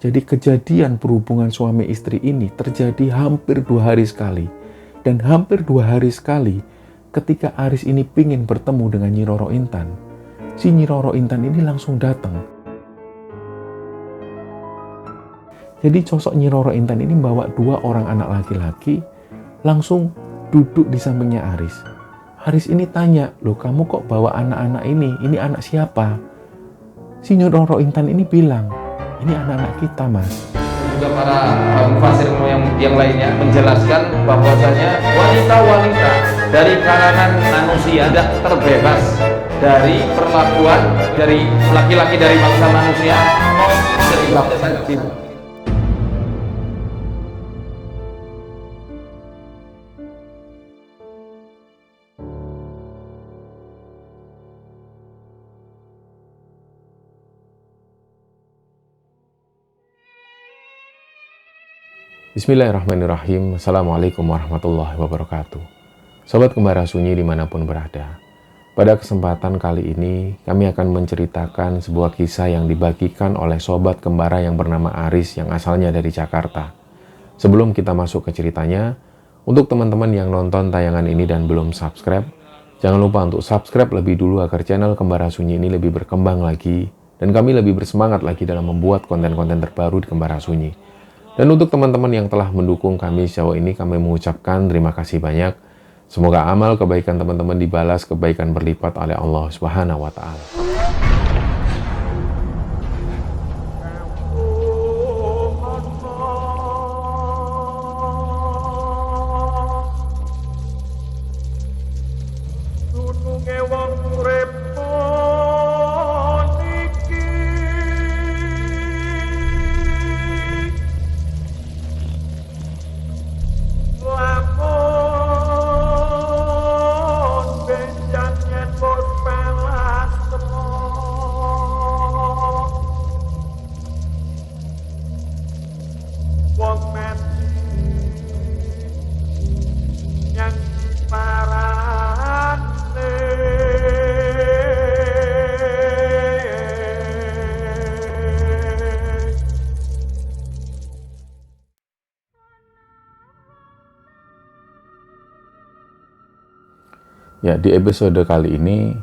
Jadi kejadian perhubungan suami istri ini terjadi hampir 2 hari sekali. Dan hampir 2 hari sekali ketika Aris ini pingin bertemu dengan Nyi Roro Intan, si Nyi Roro Intan ini langsung datang. Jadi sosok Nyi Roro Intan ini bawa 2 orang anak laki-laki langsung duduk di sampingnya Aris. Aris ini tanya, loh kamu kok bawa anak-anak ini anak siapa? Si Nyi Roro Intan ini bilang, ini anak-anak kita mas. Juga para mufasir yang lainnya menjelaskan bahwasanya wanita-wanita dari kalangan manusia tidak terbebas dari perlakuan dari laki-laki dari bangsa manusia disebabkan jin. Bismillahirrahmanirrahim. Assalamualaikum warahmatullahi wabarakatuh. Sobat Kembara Sunyi dimanapun berada. Pada kesempatan kali ini, kami akan menceritakan sebuah kisah yang dibagikan oleh Sobat Kembara yang bernama Aris yang asalnya dari Jakarta. Sebelum kita masuk ke ceritanya, untuk teman-teman yang nonton tayangan ini dan belum subscribe, jangan lupa untuk subscribe lebih dulu agar channel Kembara Sunyi ini lebih berkembang lagi, dan kami lebih bersemangat lagi dalam membuat konten-konten terbaru di Kembara Sunyi. Dan untuk teman-teman yang telah mendukung kami sejauh ini, kami mengucapkan terima kasih banyak. Semoga amal kebaikan teman-teman dibalas kebaikan berlipat oleh Allah Subhanahu wa Ta'ala. Ya, di episode kali ini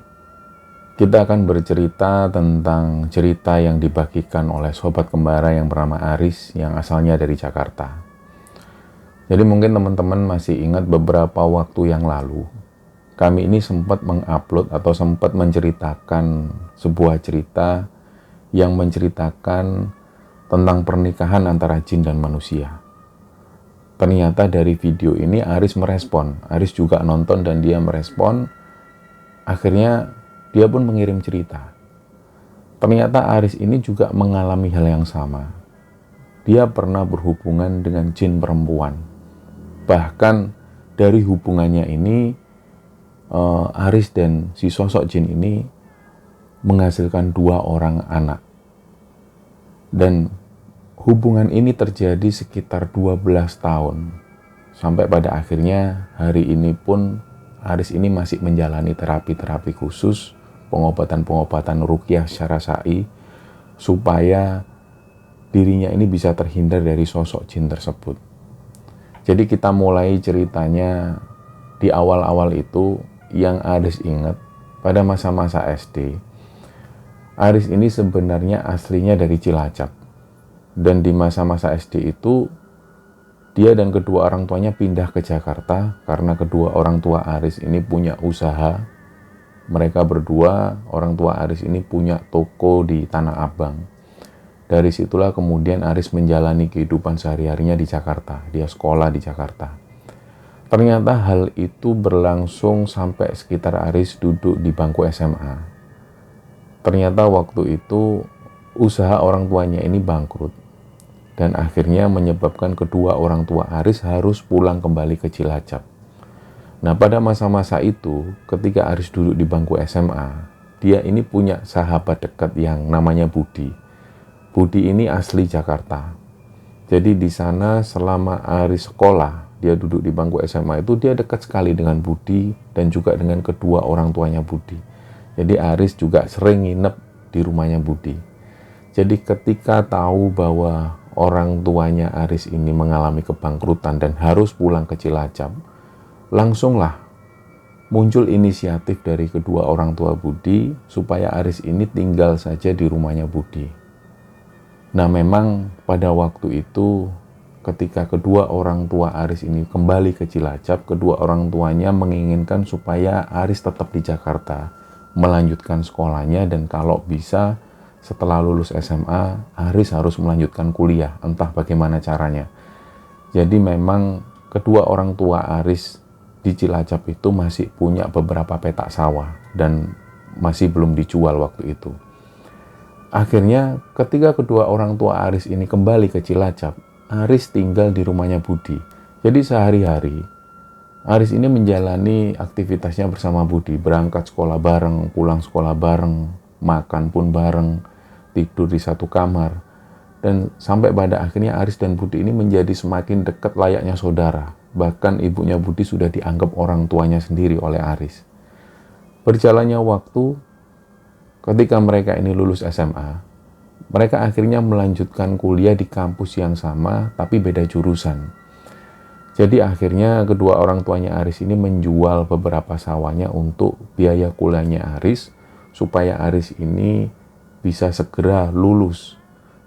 kita akan bercerita tentang cerita yang dibagikan oleh Sobat Kembara yang bernama Aris yang asalnya dari Jakarta. Jadi mungkin teman-teman masih ingat beberapa waktu yang lalu, kami ini sempat mengupload atau sempat menceritakan sebuah cerita yang menceritakan tentang pernikahan antara jin dan manusia. Ternyata dari video ini Aris merespon. Aris juga nonton dan dia merespon. Akhirnya dia pun mengirim cerita. Ternyata Aris ini juga mengalami hal yang sama. Dia pernah berhubungan dengan jin perempuan. Bahkan dari hubungannya ini, Aris dan si sosok jin ini menghasilkan 2 orang anak. Dan hubungan ini terjadi sekitar 12 tahun. Sampai pada akhirnya hari ini pun Aris ini masih menjalani terapi-terapi khusus, pengobatan-pengobatan ruqyah secara syar'i, supaya dirinya ini bisa terhindar dari sosok jin tersebut. Jadi kita mulai ceritanya di awal-awal itu yang Aris ingat pada masa-masa SD. Aris ini sebenarnya aslinya dari Cilacap. Dan di masa-masa SD itu, dia dan kedua orang tuanya pindah ke Jakarta karena kedua orang tua Aris ini punya usaha. Mereka berdua, orang tua Aris ini punya toko di Tanah Abang. Dari situlah kemudian Aris menjalani kehidupan sehari-harinya di Jakarta. Dia sekolah di Jakarta. Ternyata hal itu berlangsung sampai sekitar Aris duduk di bangku SMA. Ternyata waktu itu usaha orang tuanya ini bangkrut. Dan akhirnya menyebabkan kedua orang tua Aris harus pulang kembali ke Cilacap. Nah, pada masa-masa itu, ketika Aris duduk di bangku SMA, dia ini punya sahabat dekat yang namanya Budi. Budi ini asli Jakarta. Jadi di sana selama Aris sekolah, dia duduk di bangku SMA itu, dia dekat sekali dengan Budi dan juga dengan kedua orang tuanya Budi. Jadi Aris juga sering nginep di rumahnya Budi. Jadi ketika tahu bahwa orang tuanya Aris ini mengalami kebangkrutan dan harus pulang ke Cilacap, langsunglah muncul inisiatif dari kedua orang tua Budi supaya Aris ini tinggal saja di rumahnya Budi. Nah, memang pada waktu itu ketika kedua orang tua Aris ini kembali ke Cilacap, kedua orang tuanya menginginkan supaya Aris tetap di Jakarta, melanjutkan sekolahnya, dan kalau bisa setelah lulus SMA, Aris harus melanjutkan kuliah, entah bagaimana caranya. Jadi memang kedua orang tua Aris di Cilacap itu masih punya beberapa petak sawah dan masih belum dijual waktu itu. Akhirnya ketika kedua orang tua Aris ini kembali ke Cilacap, Aris tinggal di rumahnya Budi. Jadi sehari-hari Aris ini menjalani aktivitasnya bersama Budi, berangkat sekolah bareng, pulang sekolah bareng, makan pun bareng, tidur di satu kamar. Dan sampai pada akhirnya Aris dan Budi ini menjadi semakin dekat layaknya saudara. Bahkan ibunya Budi sudah dianggap orang tuanya sendiri oleh Aris. Berjalannya waktu, ketika mereka ini lulus SMA, mereka akhirnya melanjutkan kuliah di kampus yang sama, tapi beda jurusan. Jadi akhirnya kedua orang tuanya Aris ini menjual beberapa sawahnya untuk biaya kuliahnya Aris, supaya Aris ini bisa segera lulus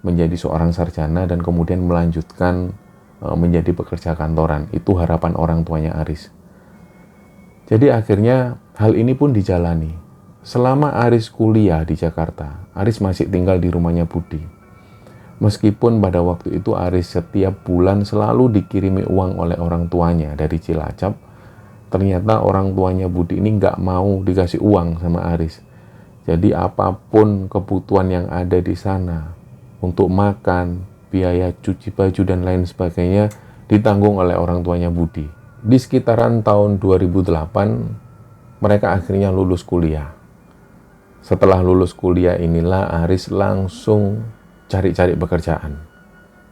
menjadi seorang sarjana dan kemudian melanjutkan menjadi pekerja kantoran. Itu harapan orang tuanya Aris. Jadi akhirnya hal ini pun dijalani. Selama Aris kuliah di Jakarta, Aris masih tinggal di rumahnya Budi. Meskipun pada waktu itu Aris setiap bulan selalu dikirimi uang oleh orang tuanya dari Cilacap, ternyata orang tuanya Budi ini nggak mau dikasih uang sama Aris. Jadi apapun kebutuhan yang ada di sana, untuk makan, biaya cuci baju dan lain sebagainya, ditanggung oleh orang tuanya Budi. Di sekitaran tahun 2008, mereka akhirnya lulus kuliah. Setelah lulus kuliah inilah Aris langsung cari-cari pekerjaan.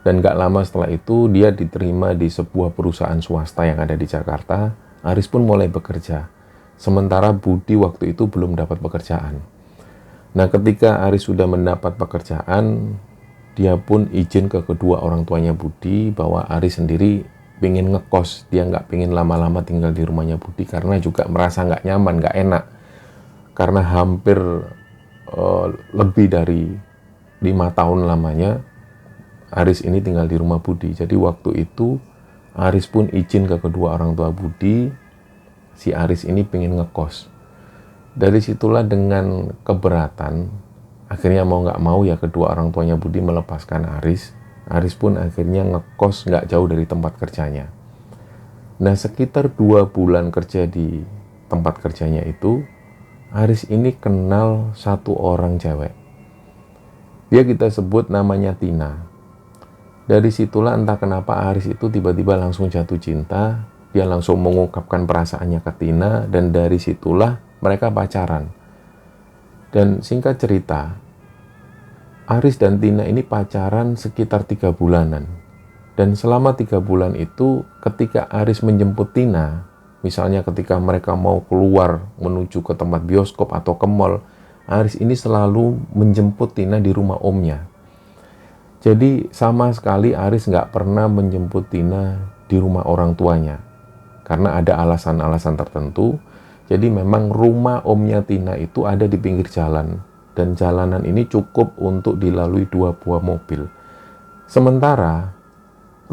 Dan gak lama setelah itu dia diterima di sebuah perusahaan swasta yang ada di Jakarta. Aris pun mulai bekerja. Sementara Budi waktu itu belum dapat pekerjaan. Nah, ketika Aris sudah mendapat pekerjaan, dia pun izin ke kedua orang tuanya Budi bahwa Aris sendiri pengen ngekos. Dia nggak pengen lama-lama tinggal di rumahnya Budi karena juga merasa nggak nyaman, nggak enak. Karena hampir lebih dari 5 tahun lamanya Aris ini tinggal di rumah Budi. Jadi waktu itu Aris pun izin ke kedua orang tua Budi, si Aris ini pengen ngekos. Dari situlah dengan keberatan, akhirnya mau nggak mau ya kedua orang tuanya Budi melepaskan Aris. Aris pun akhirnya ngekos nggak jauh dari tempat kerjanya. Nah, sekitar 2 bulan kerja di tempat kerjanya itu, Aris ini kenal satu orang cewek. Dia kita sebut namanya Tina. Dari situlah entah kenapa Aris itu tiba-tiba langsung jatuh cinta. Dia langsung mengungkapkan perasaannya ke Tina, dan dari situlah mereka pacaran. Dan singkat cerita, Aris dan Tina ini pacaran sekitar 3 bulanan. Dan selama 3 bulan itu, ketika Aris menjemput Tina, misalnya ketika mereka mau keluar menuju ke tempat bioskop atau ke mall, Aris ini selalu menjemput Tina di rumah omnya. Jadi sama sekali Aris nggak pernah menjemput Tina di rumah orang tuanya. Karena ada alasan-alasan tertentu. Jadi memang rumah omnya Tina itu ada di pinggir jalan. Dan jalanan ini cukup untuk dilalui 2 buah mobil. Sementara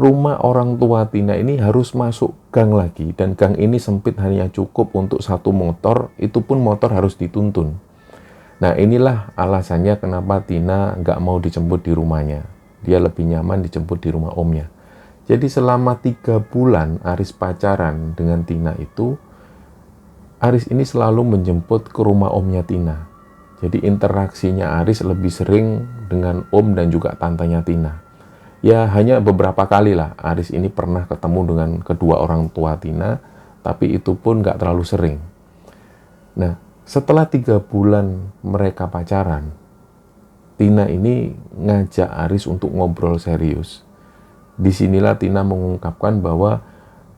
rumah orang tua Tina ini harus masuk gang lagi. Dan gang ini sempit, hanya cukup untuk 1 motor. Itu pun motor harus dituntun. Nah, inilah alasannya kenapa Tina nggak mau dijemput di rumahnya. Dia lebih nyaman dijemput di rumah omnya. Jadi selama 3 bulan Aris pacaran dengan Tina itu, Aris ini selalu menjemput ke rumah omnya Tina. Jadi interaksinya Aris lebih sering dengan om dan juga tantenya Tina. Ya hanya beberapa kali lah Aris ini pernah ketemu dengan kedua orang tua Tina, tapi itu pun nggak terlalu sering. Nah, setelah 3 bulan mereka pacaran, Tina ini ngajak Aris untuk ngobrol serius. Disinilah Tina mengungkapkan bahwa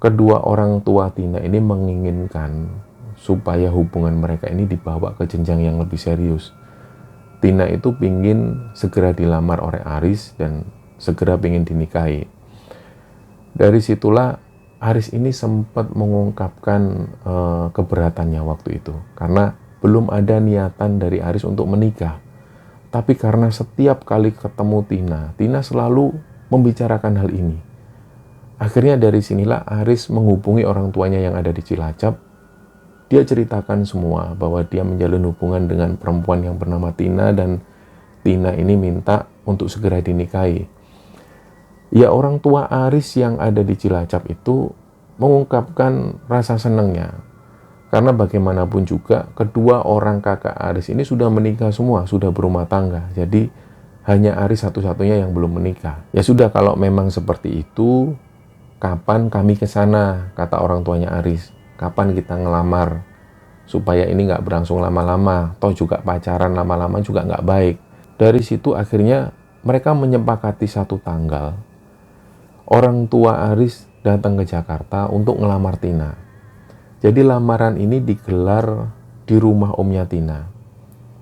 kedua orang tua Tina ini menginginkan supaya hubungan mereka ini dibawa ke jenjang yang lebih serius. Tina itu pingin segera dilamar oleh Aris dan segera pingin dinikahi. Dari situlah Aris ini sempat mengungkapkan keberatannya waktu itu. Karena belum ada niatan dari Aris untuk menikah. Tapi karena setiap kali ketemu Tina selalu membicarakan hal ini. Akhirnya dari sinilah Aris menghubungi orang tuanya yang ada di Cilacap. Dia ceritakan semua bahwa dia menjalin hubungan dengan perempuan yang bernama Tina dan Tina ini minta untuk segera dinikahi. Ya, orang tua Aris yang ada di Cilacap itu mengungkapkan rasa senangnya. Karena bagaimanapun juga kedua orang kakak Aris ini sudah menikah semua, sudah berumah tangga. Jadi hanya Aris satu-satunya yang belum menikah. Ya sudah, kalau memang seperti itu, kapan kami ke sana, kata orang tuanya Aris. Kapan kita ngelamar, supaya ini nggak berlangsung lama-lama. Toh juga pacaran lama-lama juga nggak baik. Dari situ akhirnya mereka menyepakati satu tanggal. Orang tua Aris datang ke Jakarta untuk ngelamar Tina. Jadi lamaran ini digelar di rumah omnya Tina.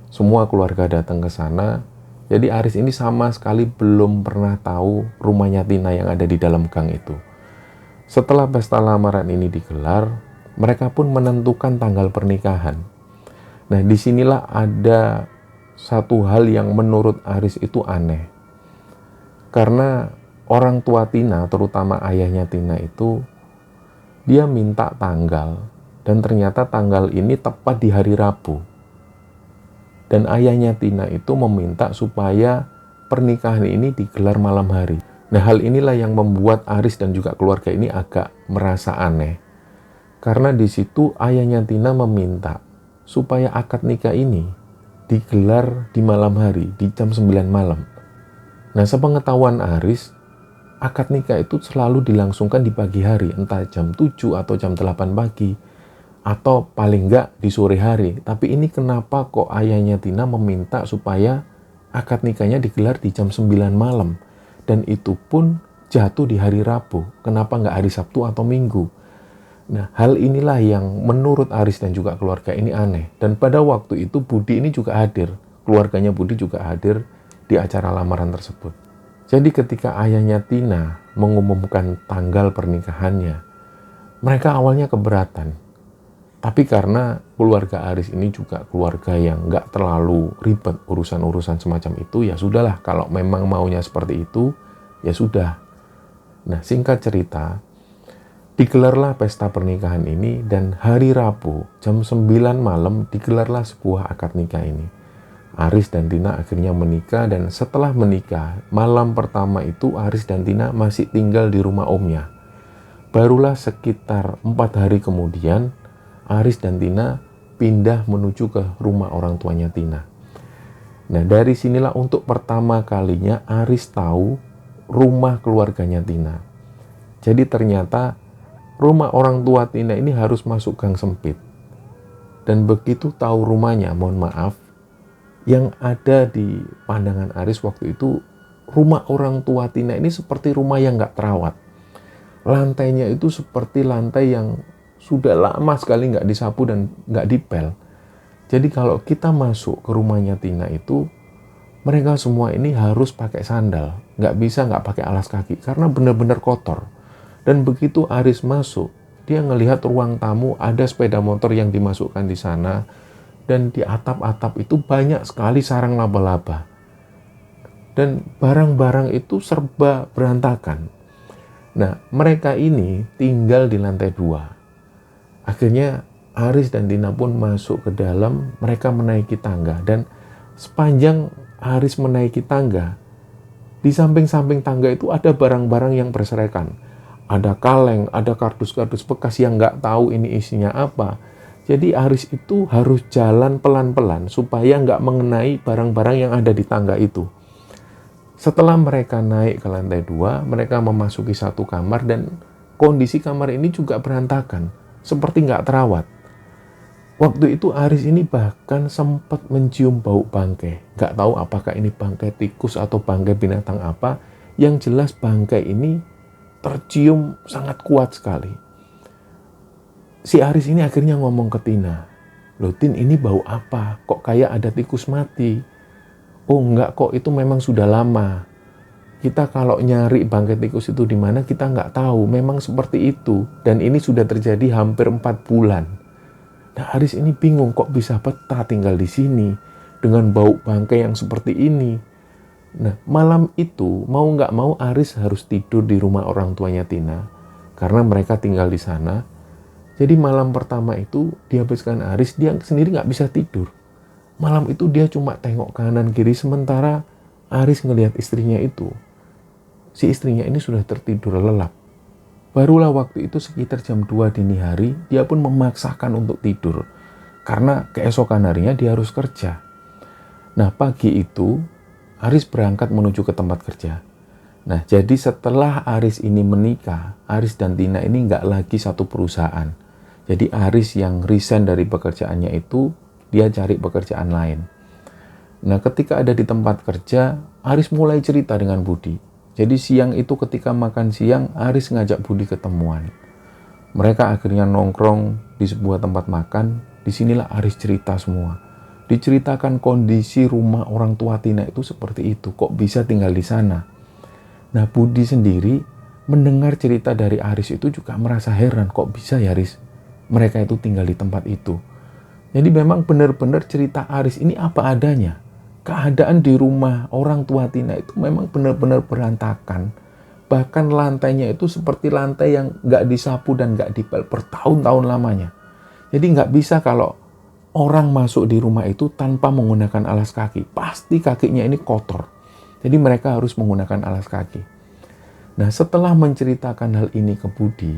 Semua keluarga datang ke sana. Jadi Aris ini sama sekali belum pernah tahu rumahnya Tina yang ada di dalam gang itu. Setelah pesta lamaran ini digelar, mereka pun menentukan tanggal pernikahan. Nah, disinilah ada satu hal yang menurut Aris itu aneh. Karena orang tua Tina, terutama ayahnya Tina itu, dia minta tanggal, dan ternyata tanggal ini tepat di hari Rabu. Dan ayahnya Tina itu meminta supaya pernikahan ini digelar malam hari. Nah, hal inilah yang membuat Aris dan juga keluarga ini agak merasa aneh. Karena di situ ayahnya Tina meminta supaya akad nikah ini digelar di malam hari, di jam 9 malam. Nah, sepengetahuan Aris, akad nikah itu selalu dilangsungkan di pagi hari, entah jam 7 atau jam 8 pagi, atau paling enggak di sore hari. Tapi ini kenapa kok ayahnya Tina meminta supaya akad nikahnya digelar di jam 9 malam? Dan itu pun jatuh di hari Rabu. Kenapa enggak hari Sabtu atau Minggu? Nah, hal inilah yang menurut Aris dan juga keluarga ini aneh. Dan pada waktu itu Budi ini juga hadir. Keluarganya Budi juga hadir di acara lamaran tersebut. Jadi ketika ayahnya Tina mengumumkan tanggal pernikahannya, mereka awalnya keberatan. Tapi karena keluarga Aris ini juga keluarga yang nggak terlalu ribet urusan-urusan semacam itu, ya sudahlah, kalau memang maunya seperti itu, ya sudah. Nah, singkat cerita, digelarlah pesta pernikahan ini dan hari Rabu jam 9 malam digelarlah sebuah akad nikah ini. Aris dan Tina akhirnya menikah, dan setelah menikah, malam pertama itu Aris dan Tina masih tinggal di rumah omnya. Barulah sekitar 4 hari kemudian, Aris dan Tina pindah menuju ke rumah orang tuanya Tina. Nah, dari sinilah untuk pertama kalinya Aris tahu rumah keluarganya Tina. Jadi ternyata rumah orang tua Tina ini harus masuk gang sempit. Dan begitu tahu rumahnya, mohon maaf, yang ada di pandangan Aris waktu itu, rumah orang tua Tina ini seperti rumah yang nggak terawat. Lantainya itu seperti lantai yang sudah lama sekali nggak disapu dan nggak dipel. Jadi kalau kita masuk ke rumahnya Tina itu, mereka semua ini harus pakai sandal. Nggak bisa nggak pakai alas kaki, karena benar-benar kotor. Dan begitu Aris masuk, dia ngelihat ruang tamu, ada sepeda motor yang dimasukkan di sana, dan di atap-atap itu banyak sekali sarang laba-laba. Dan barang-barang itu serba berantakan. Nah, mereka ini tinggal di lantai 2. Akhirnya Aris dan Tina pun masuk ke dalam, mereka menaiki tangga. Dan sepanjang Aris menaiki tangga, di samping-samping tangga itu ada barang-barang yang berserakan. Ada kaleng, ada kardus-kardus bekas yang nggak tahu ini isinya apa. Jadi Aris itu harus jalan pelan-pelan supaya nggak mengenai barang-barang yang ada di tangga itu. Setelah mereka naik ke lantai 2, mereka memasuki satu kamar dan kondisi kamar ini juga berantakan, seperti nggak terawat. Waktu itu Aris ini bahkan sempat mencium bau bangkai. Nggak tahu apakah ini bangkai tikus atau bangkai binatang apa. Yang jelas bangkai ini tercium sangat kuat sekali. Si Aris ini akhirnya ngomong ke Tina, "Loh Tin, ini bau apa? Kok kayak ada tikus mati?" Oh enggak kok, itu memang sudah lama. Kita kalau nyari bangkai tikus itu di mana kita nggak tahu, memang seperti itu. Dan ini sudah terjadi hampir 4 bulan. Nah Aris ini bingung kok bisa betah tinggal di sini dengan bau bangkai yang seperti ini. Nah malam itu mau nggak mau Aris harus tidur di rumah orang tuanya Tina. Karena mereka tinggal di sana. Jadi malam pertama itu dihabiskan Aris, dia sendiri nggak bisa tidur. Malam itu dia cuma tengok kanan kiri sementara Aris ngelihat istrinya itu. Si istrinya ini sudah tertidur lelap. Barulah waktu itu sekitar jam 2 dini hari, dia pun memaksakan untuk tidur. Karena keesokan harinya dia harus kerja. Nah pagi itu, Aris berangkat menuju ke tempat kerja. Nah jadi setelah Aris ini menikah, Aris dan Tina ini nggak lagi satu perusahaan. Jadi Aris yang resign dari pekerjaannya itu, dia cari pekerjaan lain. Nah ketika ada di tempat kerja, Aris mulai cerita dengan Budi. Jadi siang itu ketika makan siang, Aris ngajak Budi ketemuan. Mereka akhirnya nongkrong di sebuah tempat makan. Disinilah Aris cerita semua. Diceritakan kondisi rumah orang tua Tina itu seperti itu. Kok bisa tinggal di sana? Nah Budi sendiri mendengar cerita dari Aris itu juga merasa heran. Kok bisa ya Aris? Mereka itu tinggal di tempat itu. Jadi memang benar-benar cerita Aris ini apa adanya. Keadaan di rumah orang tua Tina itu memang benar-benar berantakan. Bahkan lantainya itu seperti lantai yang nggak disapu dan nggak dipel bertahun-tahun lamanya. Jadi nggak bisa kalau orang masuk di rumah itu tanpa menggunakan alas kaki. Pasti kakinya ini kotor. Jadi mereka harus menggunakan alas kaki. Nah setelah menceritakan hal ini ke Budi,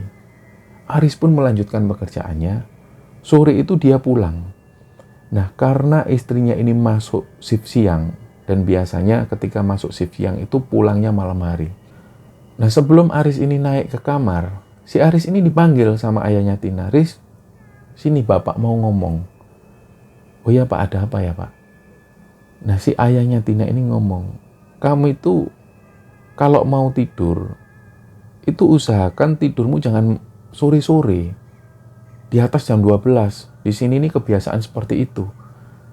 Aris pun melanjutkan pekerjaannya. Sore itu dia pulang. Nah, karena istrinya ini masuk shift siang, dan biasanya ketika masuk shift siang itu pulangnya malam hari. Nah, sebelum Aris ini naik ke kamar, si Aris ini dipanggil sama ayahnya Tina. Riz, sini bapak mau ngomong. Oh ya pak, ada apa ya pak? Nah, si ayahnya Tina ini ngomong, kamu itu kalau mau tidur, itu usahakan tidurmu jangan sore-sore. Di atas jam 12. Di sini ini kebiasaan seperti itu.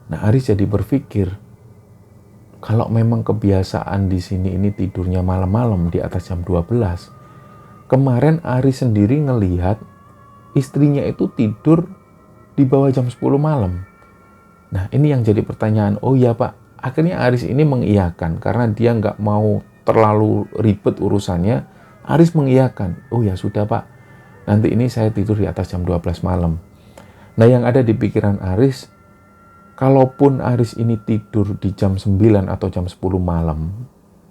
Nah, Aris jadi berpikir, kalau memang kebiasaan di sini ini tidurnya malam-malam di atas jam 12, kemarin Aris sendiri ngelihat istrinya itu tidur di bawah jam 10 malam. Nah, ini yang jadi pertanyaan. Oh iya Pak, akhirnya Aris ini mengiyakan karena dia nggak mau terlalu ribet urusannya. Aris mengiyakan. Oh ya sudah Pak, nanti ini saya tidur di atas jam 12 malam. Nah yang ada di pikiran Aris, kalaupun Aris ini tidur di jam 9 atau jam 10 malam,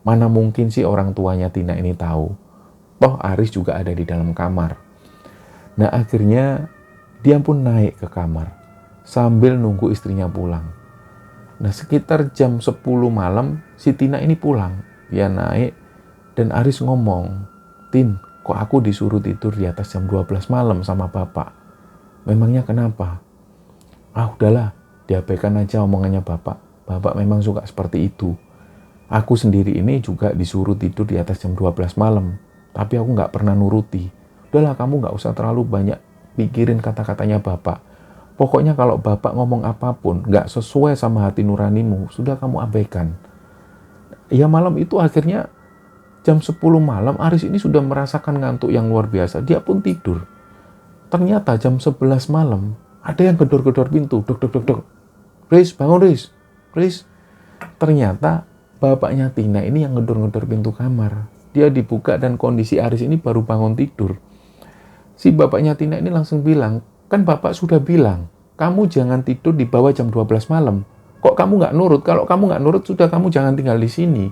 mana mungkin sih orang tuanya Tina ini tahu. Toh Aris juga ada di dalam kamar. Nah akhirnya dia pun naik ke kamar sambil nunggu istrinya pulang. Nah sekitar jam 10 malam si Tina ini pulang. Dia naik dan Aris ngomong, Tin, kok aku disuruh tidur di atas jam 12 malam sama bapak? Memangnya kenapa? Ah udahlah, diabaikan aja omongannya bapak. Bapak memang suka seperti itu. Aku sendiri ini juga disuruh tidur di atas jam 12 malam. Tapi aku nggak pernah nuruti. Udahlah kamu nggak usah terlalu banyak pikirin kata-katanya bapak. Pokoknya kalau bapak ngomong apapun nggak sesuai sama hati nuranimu, sudah kamu abaikan. Ya malam itu akhirnya jam 10 malam Aris ini sudah merasakan ngantuk yang luar biasa. Dia pun tidur. Ternyata jam 11 malam ada yang gedor-gedor pintu. Dok, dok, dok, dok. Riz, bangun Riz. Riz. Ternyata bapaknya Tina ini yang ngedor-ngedor pintu kamar. Dia dibuka dan kondisi Aris ini baru bangun tidur. Si bapaknya Tina ini langsung bilang, kan bapak sudah bilang, kamu jangan tidur di bawah jam 12 malam. Kok kamu nggak nurut? Kalau kamu nggak nurut, sudah kamu jangan tinggal di sini.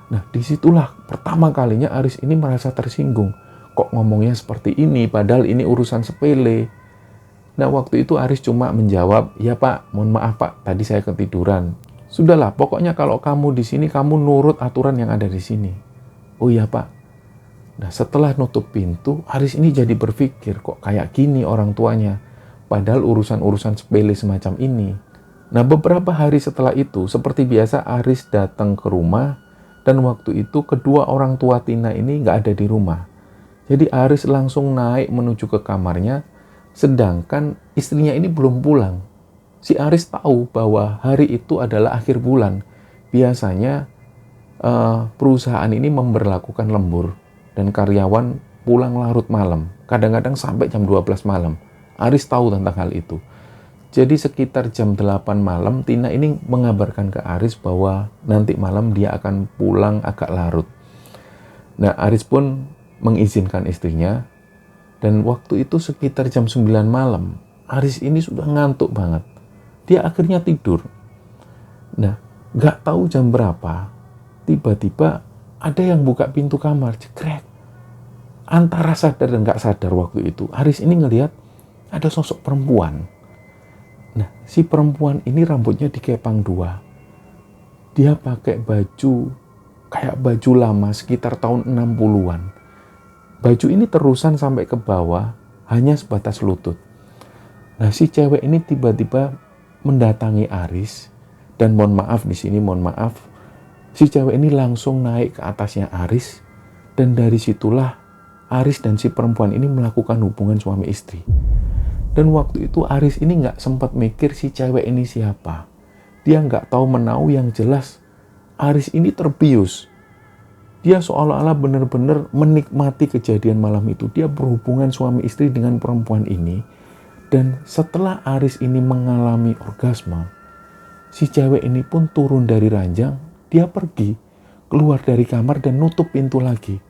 Nah, disitulah pertama kalinya Aris ini merasa tersinggung. Kok ngomongnya seperti ini, padahal ini urusan sepele. Nah, waktu itu Aris cuma menjawab, ya Pak, mohon maaf Pak, tadi saya ketiduran. Sudahlah, pokoknya kalau kamu di sini, kamu nurut aturan yang ada di sini. Oh iya Pak. Nah, setelah nutup pintu, Aris ini jadi berpikir, kok kayak gini orang tuanya. Padahal urusan-urusan sepele semacam ini. Nah, beberapa hari setelah itu, seperti biasa Aris datang ke rumah, dan waktu itu kedua orang tua Tina ini nggak ada di rumah. Jadi Aris langsung naik menuju ke kamarnya, sedangkan istrinya ini belum pulang. Si Aris tahu bahwa hari itu adalah akhir bulan. biasanya perusahaan ini memberlakukan lembur dan karyawan pulang larut malam, kadang-kadang sampai jam 12 malam. Aris tahu tentang hal itu. Jadi sekitar jam 8 malam, Tina ini mengabarkan ke Aris bahwa nanti malam dia akan pulang agak larut. Nah, Aris pun mengizinkan istrinya, dan waktu itu sekitar jam 9 malam, Aris ini sudah ngantuk banget. Dia akhirnya tidur. Nah, gak tahu jam berapa, tiba-tiba ada yang buka pintu kamar, jekrek. Antara sadar dan gak sadar waktu itu, Aris ini ngelihat ada sosok perempuan. Nah, si perempuan ini rambutnya dikepang 2. Dia pakai baju kayak baju lama sekitar tahun 60-an. Baju ini terusan sampai ke bawah, hanya sebatas lutut. Nah, si cewek ini tiba-tiba mendatangi Aris, dan mohon maaf di sini, si cewek ini langsung naik ke atasnya Aris, dan dari situlah Aris dan si perempuan ini melakukan hubungan suami istri. Dan waktu itu Aris ini nggak sempat mikir si cewek ini siapa. Dia nggak tahu menau, yang jelas Aris ini terbius. Dia seolah-olah benar-benar menikmati kejadian malam itu. Dia berhubungan suami istri dengan perempuan ini. Dan setelah Aris ini mengalami orgasme, si cewek ini pun turun dari ranjang. Dia pergi, keluar dari kamar dan nutup pintu lagi.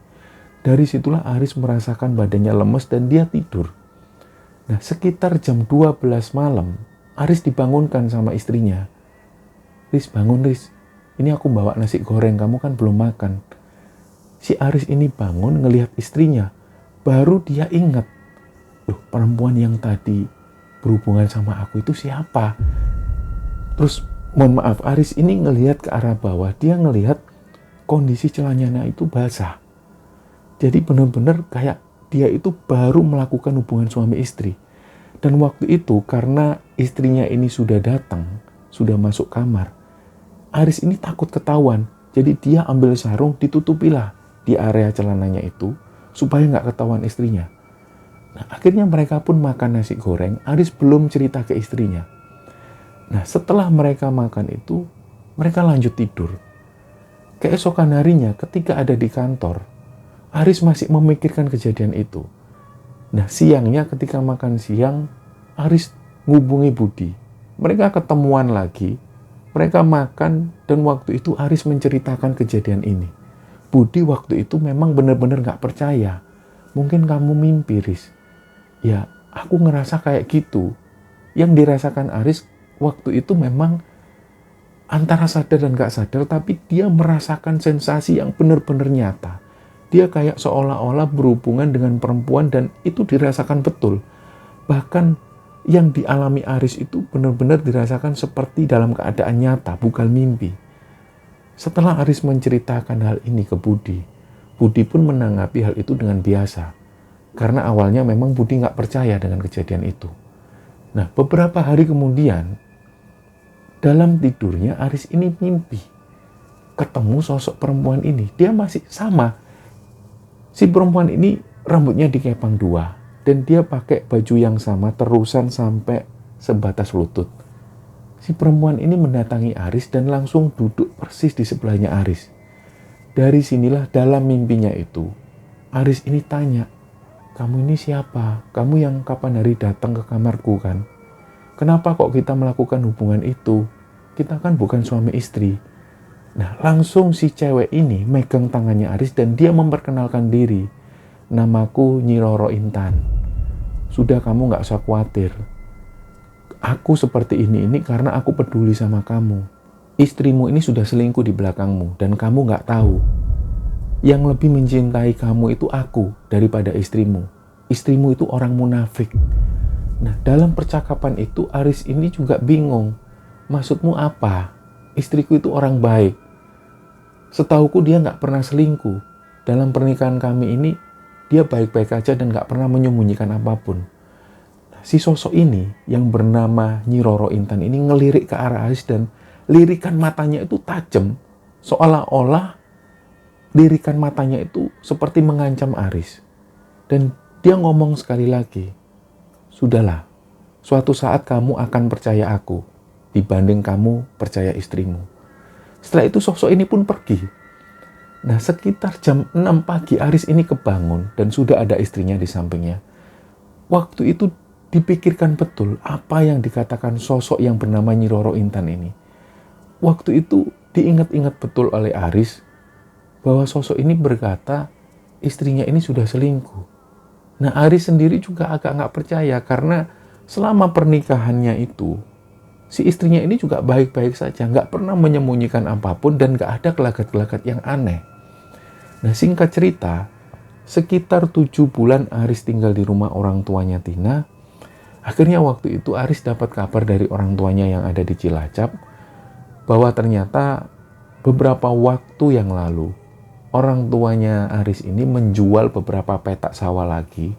Dari situlah Aris merasakan badannya lemes dan dia tidur. Nah, sekitar jam 12 malam, Aris dibangunkan sama istrinya. Riz, bangun Riz. Ini aku bawa nasi goreng, kamu kan belum makan. Si Aris ini bangun ngelihat istrinya. Baru dia ingat, loh, perempuan yang tadi berhubungan sama aku itu siapa? Terus, mohon maaf, Aris ini ngelihat ke arah bawah. Dia ngelihat kondisi celananya itu basah. Jadi benar-benar kayak dia itu baru melakukan hubungan suami istri. Dan waktu itu karena istrinya ini sudah datang, sudah masuk kamar, Aris ini takut ketahuan. Jadi dia ambil sarung, ditutupilah di area celananya itu supaya nggak ketahuan istrinya. Nah, akhirnya mereka pun makan nasi goreng. Aris belum cerita ke istrinya. Nah, setelah mereka makan itu, mereka lanjut tidur. Keesokan harinya ketika ada di kantor, Aris masih memikirkan kejadian itu. Nah, siangnya ketika makan siang, Aris ngubungi Budi. Mereka ketemuan lagi, mereka makan, dan waktu itu Aris menceritakan kejadian ini. Budi waktu itu memang benar-benar gak percaya. Mungkin kamu mimpi, Riz. Ya, aku ngerasa kayak gitu. Yang dirasakan Aris waktu itu memang antara sadar dan gak sadar, tapi dia merasakan sensasi yang benar-benar nyata. Dia kayak seolah-olah berhubungan dengan perempuan dan itu dirasakan betul. Bahkan yang dialami Aris itu benar-benar dirasakan seperti dalam keadaan nyata, bukan mimpi. Setelah Aris menceritakan hal ini ke Budi, Budi pun menanggapi hal itu dengan biasa. Karena awalnya memang Budi nggak percaya dengan kejadian itu. Nah, beberapa hari kemudian, dalam tidurnya Aris ini mimpi ketemu sosok perempuan ini. Dia masih sama. Si perempuan ini rambutnya dikepang 2 dan dia pakai baju yang sama terusan sampai sebatas lutut. Si perempuan ini mendatangi Aris dan langsung duduk persis di sebelahnya Aris. Dari sinilah dalam mimpinya itu, Aris ini tanya, kamu ini siapa? Kamu yang kapan hari datang ke kamarku kan? Kenapa kok kita melakukan hubungan itu? Kita kan bukan suami istri. Nah, langsung si cewek ini megang tangannya Aris dan dia memperkenalkan diri. Namaku Nyi Roro Intan. Sudah, kamu gak usah khawatir. Aku seperti ini karena aku peduli sama kamu. Istrimu ini sudah selingkuh di belakangmu dan kamu gak tahu. Yang lebih mencintai kamu itu aku daripada istrimu. Istrimu itu orang munafik. Nah, dalam percakapan itu Aris ini juga bingung. Maksudmu apa? Istriku itu orang baik. Setauku dia nggak pernah selingkuh. Dalam pernikahan kami ini, dia baik-baik aja dan nggak pernah menyembunyikan apapun. Si sosok ini yang bernama Nyi Roro Intan ini ngelirik ke arah Aris dan lirikan matanya itu tajam. Seolah-olah lirikan matanya itu seperti mengancam Aris. Dan dia ngomong sekali lagi, sudahlah, suatu saat kamu akan percaya aku dibanding kamu percaya istrimu. Setelah itu sosok ini pun pergi. Nah, sekitar jam 6 pagi Aris ini kebangun dan sudah ada istrinya di sampingnya. Waktu itu dipikirkan betul apa yang dikatakan sosok yang bernama Nyi Roro Intan ini. Waktu itu diingat-ingat betul oleh Aris bahwa sosok ini berkata istrinya ini sudah selingkuh. Nah, Aris sendiri juga agak nggak percaya karena selama pernikahannya itu si istrinya ini juga baik-baik saja, nggak pernah menyembunyikan apapun dan nggak ada gelagat-gelagat yang aneh. Nah, singkat cerita, sekitar 7 bulan Aris tinggal di rumah orang tuanya Tina. Akhirnya waktu itu Aris dapat kabar dari orang tuanya yang ada di Cilacap bahwa ternyata beberapa waktu yang lalu orang tuanya Aris ini menjual beberapa petak sawah lagi,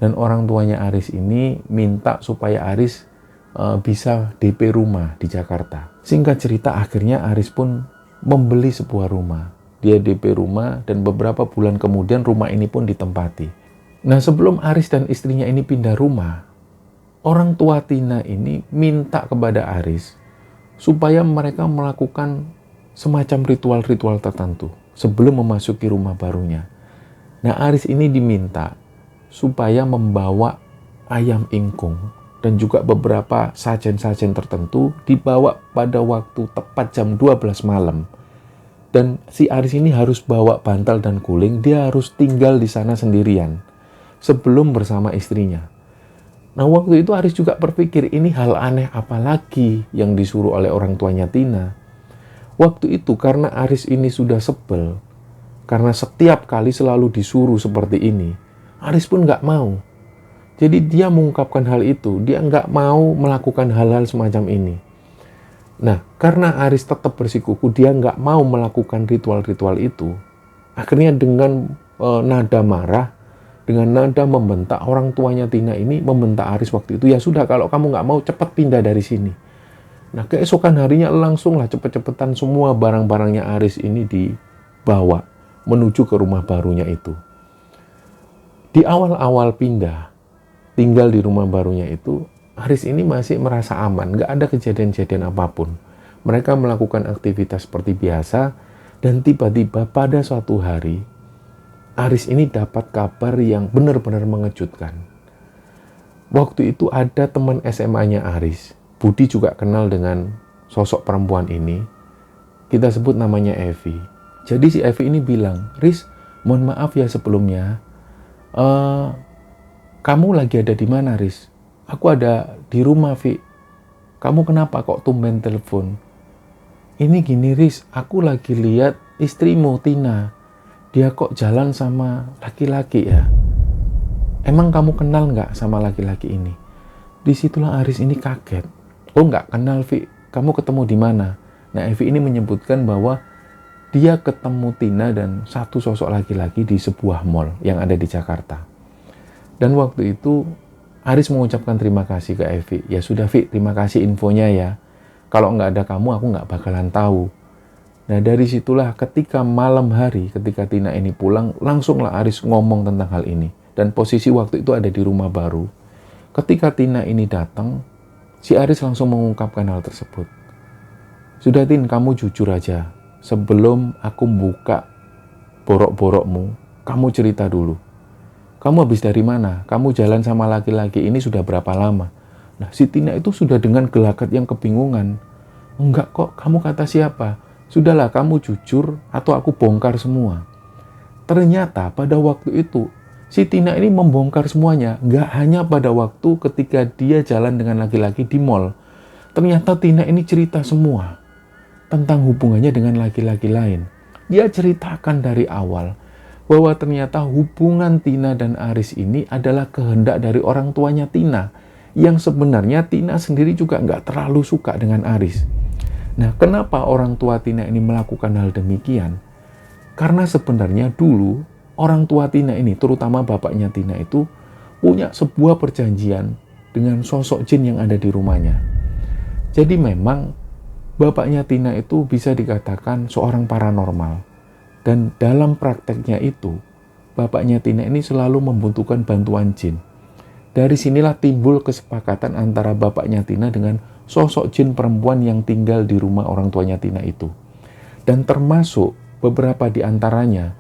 dan orang tuanya Aris ini minta supaya Aris bisa DP rumah di Jakarta. Singkat cerita, akhirnya Aris pun membeli sebuah rumah. Dia DP rumah dan beberapa bulan kemudian rumah ini pun ditempati. Nah, sebelum Aris dan istrinya ini pindah rumah, orang tua Tina ini minta kepada Aris supaya mereka melakukan semacam ritual-ritual tertentu sebelum memasuki rumah barunya. Nah, Aris ini diminta supaya membawa ayam ingkung dan juga beberapa sajen-sajen tertentu dibawa pada waktu tepat jam 12 malam. Dan si Aris ini harus bawa bantal dan guling, dia harus tinggal di sana sendirian sebelum bersama istrinya. Nah, waktu itu Aris juga berpikir ini hal aneh apa lagi yang disuruh oleh orang tuanya Tina. Waktu itu karena Aris ini sudah sebel, karena setiap kali selalu disuruh seperti ini, Aris pun nggak mau. Jadi dia mengungkapkan hal itu, dia nggak mau melakukan hal-hal semacam ini. Nah, karena Aris tetap bersikukuh, dia nggak mau melakukan ritual-ritual itu. Akhirnya dengan nada marah, dengan nada membentak, orang tuanya Tina ini membentak Aris waktu itu, ya sudah kalau kamu nggak mau cepat pindah dari sini. Nah, keesokan harinya langsunglah cepet-cepetan semua barang-barangnya Aris ini dibawa menuju ke rumah barunya itu. Di awal-awal pindah, tinggal di rumah barunya itu, Aris ini masih merasa aman, nggak ada kejadian-kejadian apapun. Mereka melakukan aktivitas seperti biasa, dan tiba-tiba pada suatu hari, Aris ini dapat kabar yang benar-benar mengejutkan. Waktu itu ada teman SMA-nya Aris, Budi juga kenal dengan sosok perempuan ini, kita sebut namanya Evi. Jadi si Evi ini bilang, Riz, mohon maaf ya sebelumnya, kamu lagi ada di mana, Riz? Aku ada di rumah, Vi. Kamu kenapa kok tumben telepon? Ini gini, Riz, aku lagi lihat istrimu, Tina. Dia kok jalan sama laki-laki ya? Emang kamu kenal nggak sama laki-laki ini? Disitulah Aris ini kaget. Oh, nggak kenal, Vi. Kamu ketemu di mana? Nah, Evi ini menyebutkan bahwa dia ketemu Tina dan satu sosok laki-laki di sebuah mall yang ada di Jakarta. Dan waktu itu Aris mengucapkan terima kasih ke Evi. Ya sudah, Vi, terima kasih infonya ya. Kalau nggak ada kamu, aku nggak bakalan tahu. Nah, dari situlah ketika malam hari, ketika Tina ini pulang, langsunglah Aris ngomong tentang hal ini. Dan posisi waktu itu ada di rumah baru. Ketika Tina ini datang, si Aris langsung mengungkapkan hal tersebut. Sudah, Tin, kamu jujur aja. Sebelum aku buka borok-borokmu, kamu cerita dulu. Kamu habis dari mana? Kamu jalan sama laki-laki ini sudah berapa lama? Nah, si Tina itu sudah dengan gelagat yang kebingungan. Enggak kok, kamu kata siapa? Sudahlah, kamu jujur atau aku bongkar semua. Ternyata pada waktu itu, si Tina ini membongkar semuanya. Enggak hanya pada waktu ketika dia jalan dengan laki-laki di mall. Ternyata Tina ini cerita semua tentang hubungannya dengan laki-laki lain. Dia ceritakan dari awal bahwa ternyata hubungan Tina dan Aris ini adalah kehendak dari orang tuanya Tina, yang sebenarnya Tina sendiri juga nggak terlalu suka dengan Aris. Nah, kenapa orang tua Tina ini melakukan hal demikian? Karena sebenarnya dulu orang tua Tina ini, terutama bapaknya Tina itu, punya sebuah perjanjian dengan sosok jin yang ada di rumahnya. Jadi memang bapaknya Tina itu bisa dikatakan seorang paranormal. Dan dalam prakteknya itu, bapaknya Tina ini selalu membutuhkan bantuan jin. Dari sinilah timbul kesepakatan antara bapaknya Tina dengan sosok jin perempuan yang tinggal di rumah orang tuanya Tina itu. Dan termasuk beberapa di antaranya,